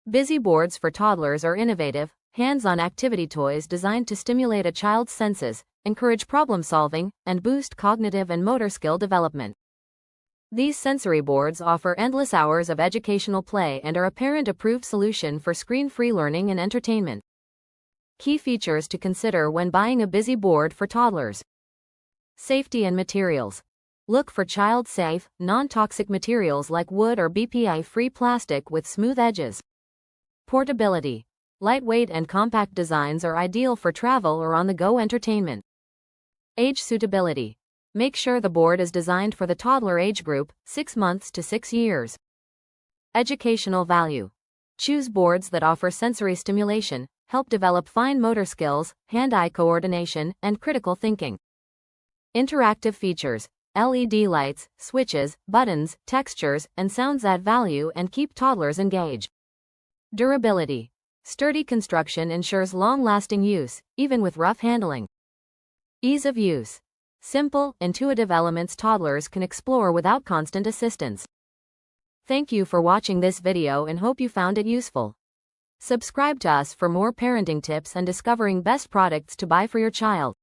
Busy boards for toddlers are innovative, hands-on activity toys designed to stimulate a child's senses, encourage problem-solving, and boost cognitive and motor skill development. These sensory boards offer endless hours of educational play and are a parent-approved solution for screen-free learning and entertainment. Key features to consider when buying a busy board for toddlers. Safety and materials. Look for child-safe, non-toxic materials like wood or BPA-free plastic with smooth edges. Portability. Lightweight and compact designs are ideal for travel or on-the-go entertainment. Age suitability. Make sure the board is designed for the toddler age group, 6 months to 6 years. Educational value. Choose boards that offer sensory stimulation, help develop fine motor skills, hand-eye coordination, and critical thinking. Interactive features. LED lights, switches, buttons, textures, and sounds add value and keep toddlers engaged. Durability. Sturdy construction ensures long-lasting use, even with rough handling. Ease of use. Simple, intuitive elements toddlers can explore without constant assistance. Thank you for watching this video and hope you found it useful. Subscribe to us for more parenting tips and discovering best products to buy for your child.